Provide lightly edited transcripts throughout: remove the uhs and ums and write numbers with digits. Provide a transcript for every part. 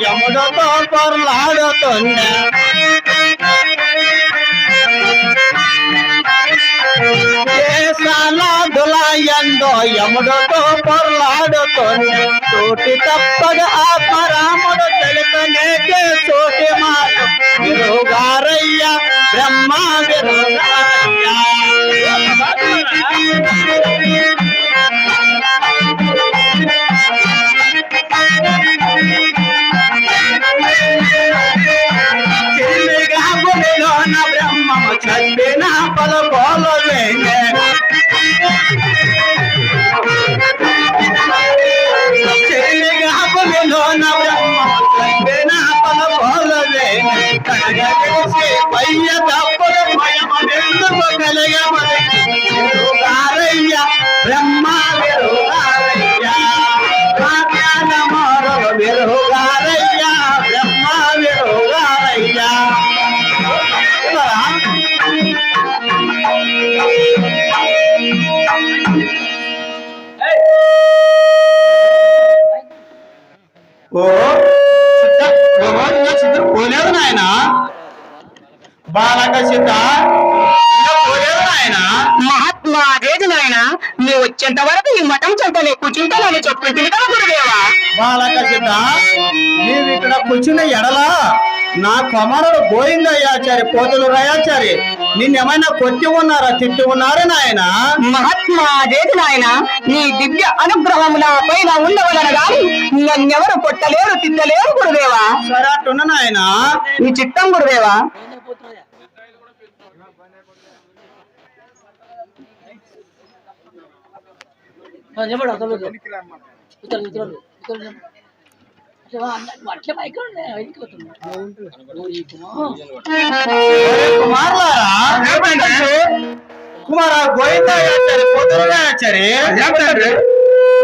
యముడతో పొర్లాడుతుండే దేశాల దులాయందో యముడతో పొర్లాడుతుండే కోటి తప్పగా ఆత్మరాముడు తెలుపనేకే చోటి మాట విరుగారయ్య బ్రహ్మ విరుగారయ్య భూమిలోన బ్రహ్మము చదివిన పలుకోలు వేగే భూమిలోన బ్రహ్మము చదివిన పలుకోలు వేగే కనగలిసి పయ్య తప్పులు భయమనెందుకు కలిగమరయ్య బ్రహ్మ విరుగారయ్య మాధ్యానమోరలు విరుగారయ్య బ్రహ్మ విరుగారయ్య ఓ పోలేదు నాయన బాలక సీత పోలేదు నాయన మహాత్మా అదేది నాయన నువ్వు వచ్చేంత వరకు ఈ మఠం చెంతనే కూర్చుంటానని చెప్పింది కదా గురుదేవా. బాలక సీత నీవు ఇక్కడ కూర్చున్న ఎడలా నా కుమారుడు గోవిందయ్యాచారి పోతులు రాయాచారి నిన్నేమైనా కొట్టి ఉన్నారా తిట్టి ఉన్నారా నాయన? మహాత్మా అదేది నాయన నీ దివ్య అనుగ్రహం నా పైన ఉండవలన గాని నన్నెవరు కొట్టలేరు తిట్టలేరు గురుదేవా. సరే అట్టున్న నాయన నీ చిత్తం గురుదేవా. కుమార గోవిందయ్యాచారి పోతులు రాయాచారి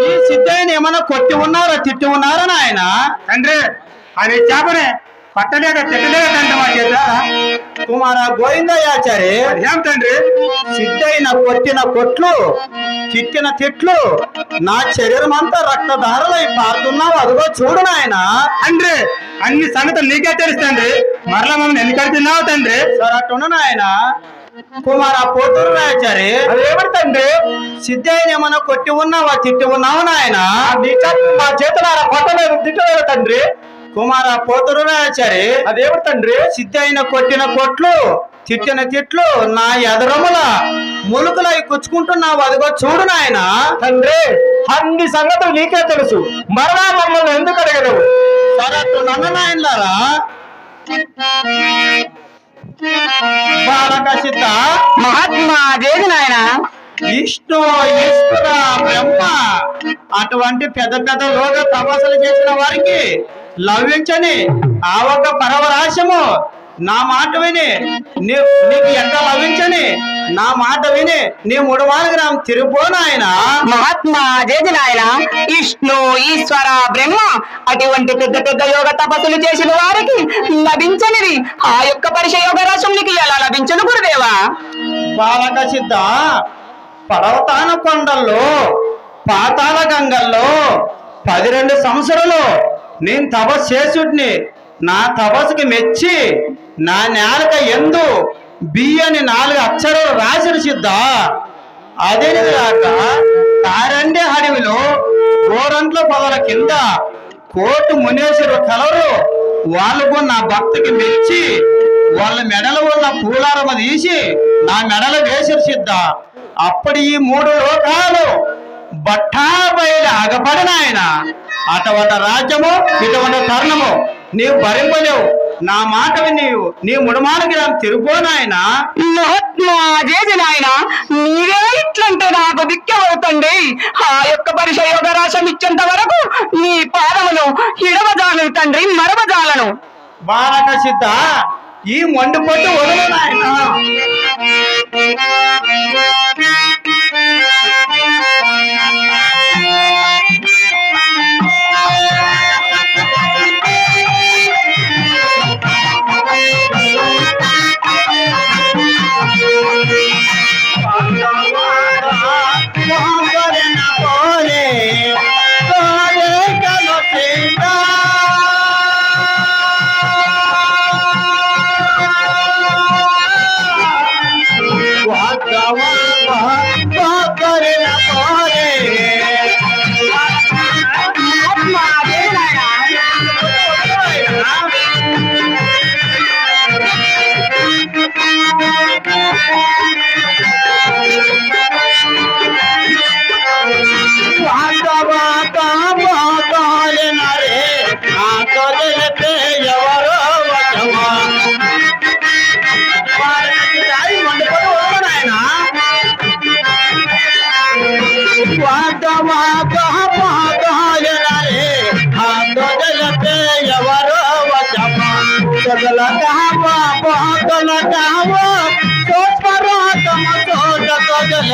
ఈ సిద్ధయ్యని ఏమన్నా కొట్టి ఉన్నారా తిట్టి ఉన్నారా నాయన? తండ్రి అది చేపనే పట్టలేక తిట్టలేక తండ్రి మా చేత. కుమార గోవిందయ్యాచారి ఏం తండ్రి సిద్ధయ్యన కొట్టిన కొట్లు తిట్టిన తిట్లు నా శరీరం అంతా రక్తధారలై పారుతున్నావు అదిగో చూడు నాయన. తండ్రి అన్ని సంగతులు నీకే తెలుసు తండ్రి మరలా మమ్మల్ని ఎందుకు కడుతున్నావు తండ్రి? సరే అట్టున్న నాయన కుమార పోతులు రాయాచారి అదేమిటి తండ్రి సిద్ధయ్యని ఏమన్నా కొట్టి ఉన్నావా తిట్టి ఉన్నావు నాయన? మా చేతులు కొట్టలేదు తిట్టలేదు తండ్రి. కుమార పోతులు రాయాచారి అదేమిటి తండ్రి సిద్ధయ్యన కొట్టిన కొట్లు తిట్టిన తిట్లు నా ఎదరముల ములుకులై గుచ్చుకుంటున్నావు అదిగో చూడు నాయన. తండ్రి అన్ని సంగతులు నీకే తెలుసు మరలా మమ్మల్ని ఎందుకు అడగలేవు? సరే నన్ను నాయనలారా బాలక సిద్ధ మహాత్మా అదేది నాయన విష్ణు ఈశ్వర బ్రహ్మ అటువంటి పెద్ద పెద్ద లోక తపస్సులు చేసిన వారికి లభించని ఆ ఒక్క పరవరాశము నా మాట విని నీకు ఎంత లభించని నా మాట విని నీ 3 గ్రామం తిరిగిపోను ఆయన. మహాత్మా అదేది నాయన విష్ణు ఈశ్వర బ్రహ్మ అటువంటి పెద్ద పెద్ద యోగ తపస్సులు చేసిన వారికి లభించనిది ఆ యొక్క పరిశ యోగ రాశం నీకు ఎలా లభించను గురుదేవా. బాలక సిద్ధ పర్వతాన కొండల్లో పాతాళ గంగల్లో 12 సంవత్సరాలు నేను తపస్సు చేసుడిని నా తపస్సుకి మెచ్చి నా నేలక ఎందు బియ్యని 4 అక్షరాలు రాసిన సిద్ధ. అదే కాక తారండే అడవిలో గోరంట్ల పొదల కింద కోటు మునేశ్వరు కలరు వాళ్ళకు నా భక్తికి మెచ్చి వాళ్ళ మెడల ఉన్న పూలారమ తీసి నా మెడల వేసిరు సిద్ధ. అప్పుడు ఈ 3 లోకాలు బట్టాబయలు ఆగపడిన ఆయన అటువంటి రాజ్యము ఇటువంటి తరుణము నీవు భరింపలేవు. నా మాట నీవు నీ 3 గ్రామం తిరుగుపోనాయన. మహాత్మా అదేది నాయన నీవే ఇట్లంటే నాకు దిక్కెవరుతండి. ఆ యొక్క పరిశ యోగ రాశం ఇచ్చేంత వరకు నీ పాదమును ఇడవజాలను తండ్రి మరవజాలను. బాలక సిద్ధ ఈ మొండి పొట్టు వదలు నాయన.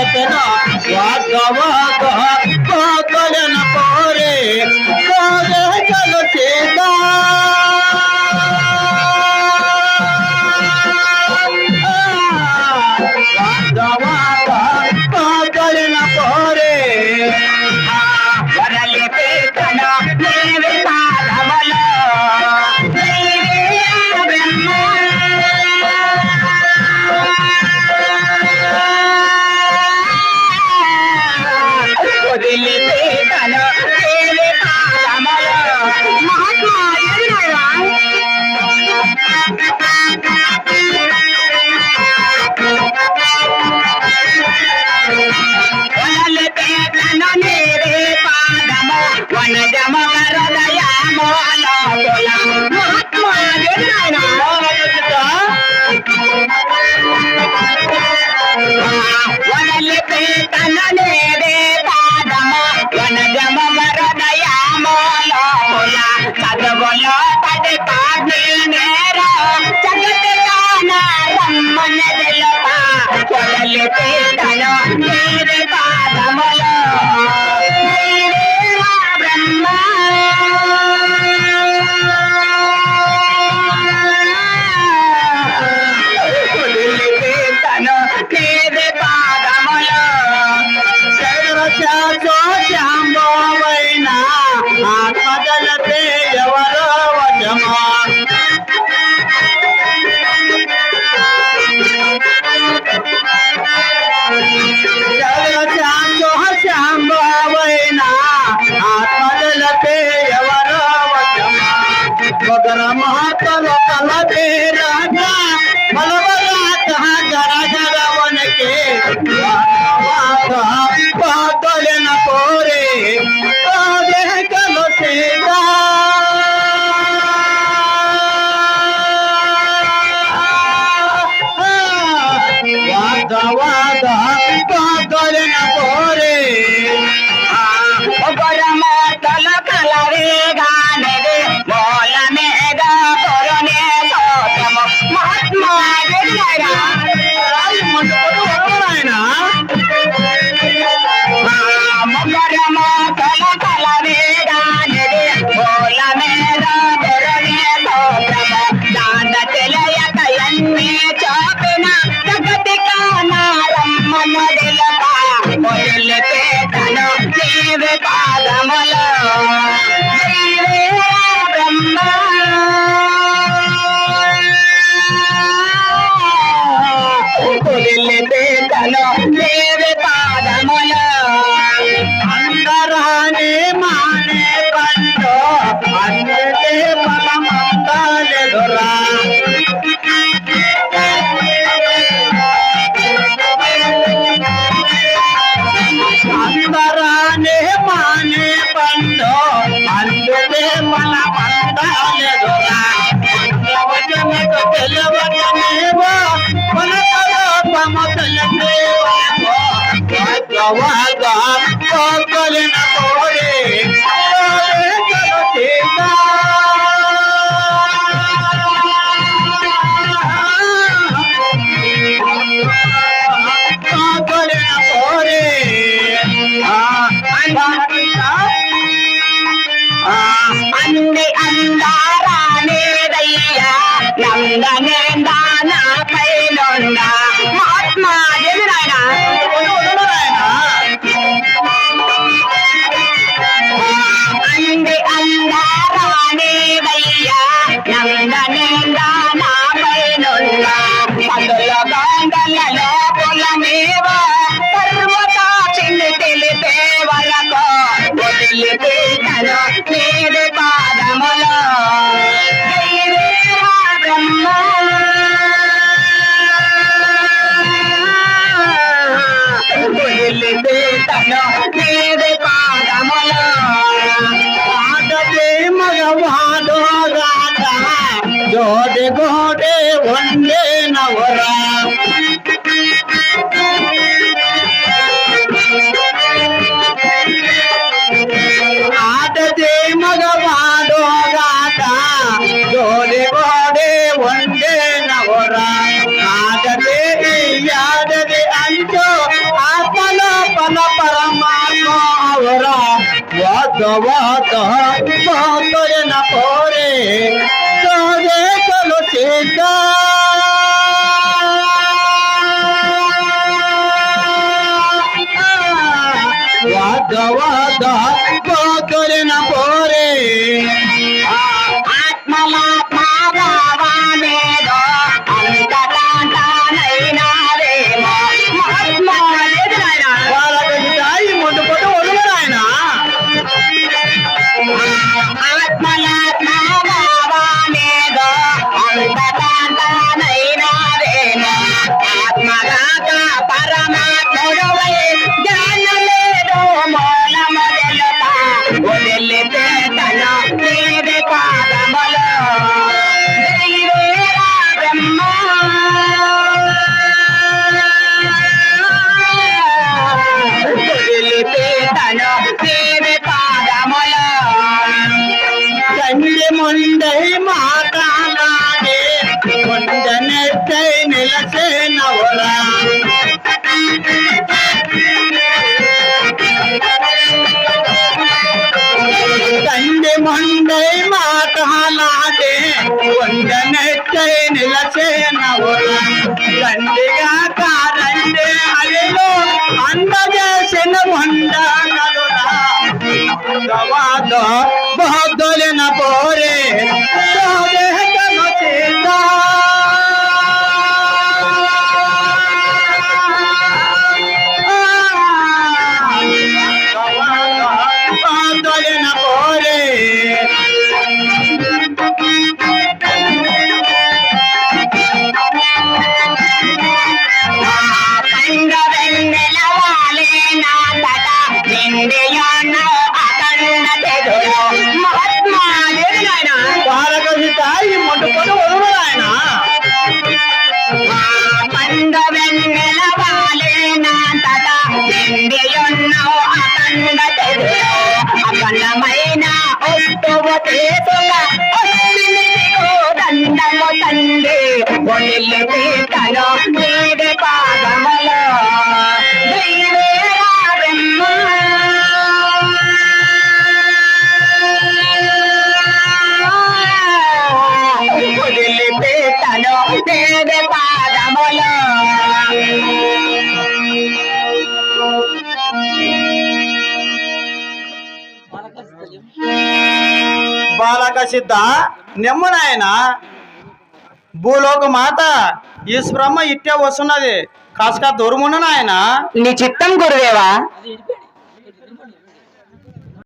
చెప్పెను వాగవాగన పోరే కోగలు చేదా వాగవాగన పోరే వరలి పేతన నీవే పాదములో బ్రహ్మ వదిలి పేతన నీవే పాదములో మహాత్మా ఎదురాయా వనలి పేతన నీవే పాదము వనజమ హృదయము అలోకుల మహాత్మా ఎదురాయా వనలి పేతన నీవే పాదము వనజమ హృదయము అలోకుల చదువులో పడి పాడి నేరా జగతి కాన రమ్మన తెలుప వనలి పేతన నీవే పాదములో నీవే బ్రహ్మ వదిలి పేతన నీవే పాదములో శాంబోవైన ఆత్మజలతే ఎవరో వశమా శాంబోవైన ఆత్మజలతే ఎవరో వశమా ఒకర మహత్తలో కలతే రాజా బలవరాత గరగరవనకే పాదలిన పోరే కలు సేదా వాద పాదలిన పోరే ఒకరమోతల కలవేగానిది మూల మీద కొరనే సోతము మహాత్మా ఎదురాయా మొగరమోతల కలవేగానిది మూల మీద కొరనే సోతము దాండ తెలియక ఎన్ని చాపిన జగతి కానారమ్మన దిలప వదిలి పేతను నీవే పాదములో నీవే బ్రహ్మ వదిలి పేతను నీవే పాదములో అందరానే మానే పండు అందుకే బలమందాలెదురా అందరానే మానే పండు అందుకే బలమందాలెదురా తెలియవనేవో మనకలో పమతలనేవో కోకలిన కోరే కలు చేదా కోకలిన కోరే అంది అందారానేదయ్యా నందనేందానాపై నొంద మహాత్మా ఎదురాయన అంది అందారానేదయ్యా నందనేందానాపై నొంద పందుల గంగలలో పొలమేవ సర్వసాక్షిని తెలిపే వరకు వదిలి పేతను నీవే పాదములో నీవే బ్రహ్మ వదిలి పేతను నీవే పాదములో ఆడదే మగవాడో రాట జోడి గోడే వండే నవరా ఆడదే మగవాడో వాద వాద వాదొలిన పోరే దేశలు సీత వాద వాద వాదొలిన పోరే ఆత్మల భావానేదో అంతటానైనారేమో మహాత్మా లేదు నాయన. వాళ్ళకి తాయి ముందు పొట్టు వదులు ఆయన ఆత్మల భావానేదో అంతటానైనారేమో ఆత్మగాక పరమాత్ముడవై జ్ఞానమేదో మూలము తెలుప వదిలితే తన నీది పాదములో దైవేరా బ్రహ్మ వదిలితే తన నీది పాదములో తండ్రి ముందై మాట్లాడే కొండనెట్టై నిలసే నవరా తండ్రి ముందై మాట్లాడే కొండనెట్టై నిలసే నవరా తండ్రిగా కాదంటే అదిలో అందజేసిన వండ వాద బహదొలిన పోరే దేశలు సీత బహదొలిన పోరే పండ వెన్నెలవాలే నా తట నిండియాను అఖండ తెగులు మహాత్మా లేదు నాయన. వాళ్ళకి తాయి ముందు పొట్టు వదులు ఆయన పండ వెన్నెలవాలే నా తట నిండియున్ను అఖండ తెగులు అఖండమైన వస్తువు తీసుక వస్తునికు దండము తండ్రి వదిలి తీతను నీది పాదములో దైవేరా బ్రహ్మ వదిలి తీతను నీది పాదములో బాలక సిద్ధ నెమ్మనాయన భూలోక మాత ఈశ్వరమ్మ ఇట్టే వస్తున్నది కాస్త దూరమున్న నాయన నీ చిత్తం గురుదేవా.